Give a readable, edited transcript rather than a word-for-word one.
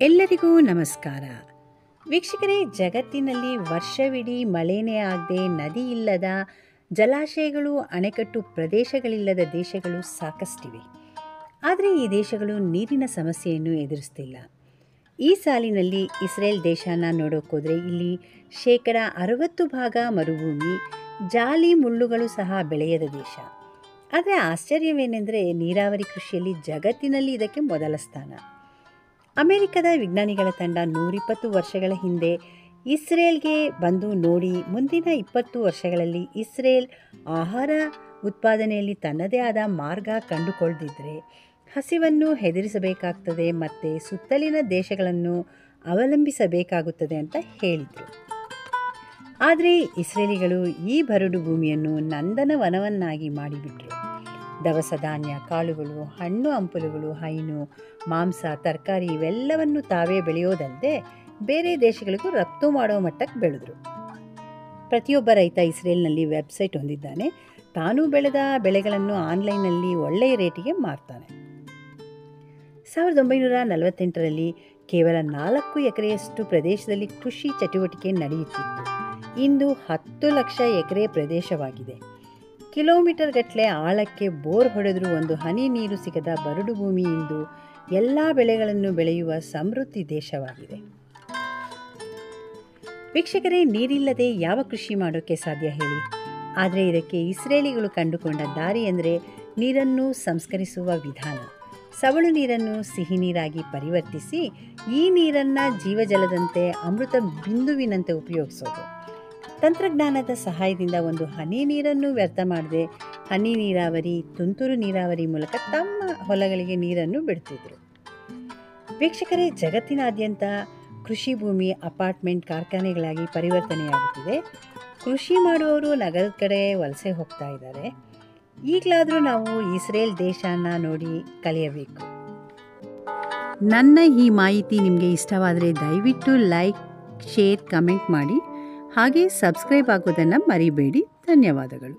ಎಲ್ಲರಿಗೂ ನಮಸ್ಕಾರ. ವೀಕ್ಷಕರೇ, ಜಗತ್ತಿನಲ್ಲಿ ವರ್ಷವಿಡೀ ಮಳೆನೇ ಆಗದೆ ನದಿ ಇಲ್ಲದ, ಜಲಾಶಯಗಳು ಅಣೆಕಟ್ಟು ಪ್ರದೇಶಗಳಿಲ್ಲದ ದೇಶಗಳು ಸಾಕಷ್ಟಿವೆ. ಆದರೆ ಈ ದೇಶಗಳು ನೀರಿನ ಸಮಸ್ಯೆಯನ್ನು ಎದುರಿಸ್ತಿಲ್ಲ. ಈ ಸಾಲಿನಲ್ಲಿ ಇಸ್ರೇಲ್ ದೇಶನ ನೋಡೋಕ್ಕೋದ್ರೆ ಇಲ್ಲಿ 60% ಮರುಭೂಮಿ, ಜಾಲಿ ಮುಳ್ಳುಗಳು ಸಹ ಬೆಳೆಯದ ದೇಶ. ಆದರೆ ಆಶ್ಚರ್ಯವೇನೆಂದರೆ ನೀರಾವರಿ ಕೃಷಿಯಲ್ಲಿ ಜಗತ್ತಿನಲ್ಲಿ ಇದಕ್ಕೆ ಮೊದಲ ಸ್ಥಾನ. ಅಮೆರಿಕದ ವಿಜ್ಞಾನಿಗಳ ತಂಡ 120 ವರ್ಷಗಳ ಹಿಂದೆ ಇಸ್ರೇಲ್ಗೆ ಬಂದು ನೋಡಿ ಮುಂದಿನ 20 ವರ್ಷಗಳಲ್ಲಿ ಇಸ್ರೇಲ್ ಆಹಾರ ಉತ್ಪಾದನೆಯಲ್ಲಿ ತನ್ನದೇ ಆದ ಮಾರ್ಗ ಕಂಡುಕೊಳ್ಳದಿದ್ದರೆ ಹಸಿವನ್ನು ಹೆದರಿಸಬೇಕಾಗ್ತದೆ ಮತ್ತು ಸುತ್ತಲಿನ ದೇಶಗಳನ್ನು ಅವಲಂಬಿಸಬೇಕಾಗುತ್ತದೆ ಅಂತ ಹೇಳಿದರು. ಆದರೆ ಇಸ್ರೇಲಿಗಳು ಈ ಬರಡು ಭೂಮಿಯನ್ನು ನಂದನವನವನ್ನಾಗಿ ಮಾಡಿಬಿಟ್ರು. ದವಸ ಧಾನ್ಯ, ಕಾಳುಗಳು, ಹಣ್ಣು ಹಂಪಲುಗಳು, ಹೈನು, ಮಾಂಸ, ತರಕಾರಿ ಇವೆಲ್ಲವನ್ನು ತಾವೇ ಬೆಳೆಯೋದಲ್ಲದೆ ಬೇರೆ ದೇಶಗಳಿಗೂ ರಫ್ತು ಮಾಡೋ ಮಟ್ಟಕ್ಕೆ ಬೆಳೆದರು. ಪ್ರತಿಯೊಬ್ಬ ರೈತ ಇಸ್ರೇಲ್ನಲ್ಲಿ ವೆಬ್ಸೈಟ್ ಹೊಂದಿದ್ದಾನೆ. ತಾನು ಬೆಳೆದ ಬೆಳೆಗಳನ್ನು ಆನ್ಲೈನ್ನಲ್ಲಿ ಒಳ್ಳೆಯ ರೇಟಿಗೆ ಮಾರ್ತಾನೆ. 1948ರಲ್ಲಿ ಕೇವಲ 4 ಎಕರೆಯಷ್ಟು ಪ್ರದೇಶದಲ್ಲಿ ಕೃಷಿ ಚಟುವಟಿಕೆ ನಡೆಯುತ್ತಿತ್ತು. ಇಂದು 10 ಲಕ್ಷ ಎಕರೆ ಪ್ರದೇಶವಾಗಿದೆ. ಕಿಲೋಮೀಟರ್ ಗಟ್ಟಲೆ ಆಳಕ್ಕೆ ಬೋರ್ ಹೊಡೆದರೂ ಒಂದು ಹನಿ ನೀರು ಸಿಗದ ಬರಡು ಭೂಮಿ ಇಂದು ಎಲ್ಲ ಬೆಳೆಗಳನ್ನು ಬೆಳೆಯುವ ಸಮೃದ್ಧಿ ದೇಶವಾಗಿದೆ. ವೀಕ್ಷಕರೇ, ನೀರಿಲ್ಲದೆ ಯಾವ ಕೃಷಿ ಮಾಡೋಕ್ಕೆ ಸಾಧ್ಯ ಹೇಳಿ? ಆದರೆ ಇದಕ್ಕೆ ಇಸ್ರೇಲಿಗಳು ಕಂಡುಕೊಂಡ ದಾರಿ ಎಂದರೆ ನೀರನ್ನು ಸಂಸ್ಕರಿಸುವ ವಿಧಾನ. ಸವಳು ನೀರನ್ನು ಸಿಹಿ ನೀರಾಗಿ ಪರಿವರ್ತಿಸಿ ಈ ನೀರನ್ನು ಜೀವಜಲದಂತೆ ಅಮೃತ ಬಿಂದುವಿನಂತೆ ಉಪಯೋಗಿಸೋದು. ತಂತ್ರಜ್ಞಾನದ ಸಹಾಯದಿಂದ ಒಂದು ಹನಿ ನೀರನ್ನು ವ್ಯರ್ಥ ಮಾಡದೆ ಹನಿ ನೀರಾವರಿ, ತುಂತುರು ನೀರಾವರಿ ಮೂಲಕ ತಮ್ಮ ಹೊಲಗಳಿಗೆ ನೀರನ್ನು ಬಿಡುತ್ತಿದ್ದರು. ವೀಕ್ಷಕರೇ, ಜಗತ್ತಿನಾದ್ಯಂತ ಕೃಷಿ ಭೂಮಿ ಅಪಾರ್ಟ್ಮೆಂಟ್ ಕಾರ್ಖಾನೆಗಳಾಗಿ ಪರಿವರ್ತನೆಯಾಗುತ್ತಿದೆ. ಕೃಷಿ ಮಾಡುವವರು ನಗರದ ಕಡೆ ವಲಸೆ ಹೋಗ್ತಾ ಇದ್ದಾರೆ. ಈಗಲಾದರೂ ನಾವು ಇಸ್ರೇಲ್ ದೇಶನ ನೋಡಿ ಕಲಿಯಬೇಕು. ನನ್ನ ಈ ಮಾಹಿತಿ ನಿಮಗೆ ಇಷ್ಟವಾದರೆ ದಯವಿಟ್ಟು ಲೈಕ್, ಶೇರ್, ಕಮೆಂಟ್ ಮಾಡಿ. ಹಾಗೆ ಸಬ್ಸ್ಕ್ರೈಬ್ ಆಗೋದನ್ನು ಮರಿಬೇಡಿ. ಧನ್ಯವಾದಗಳು.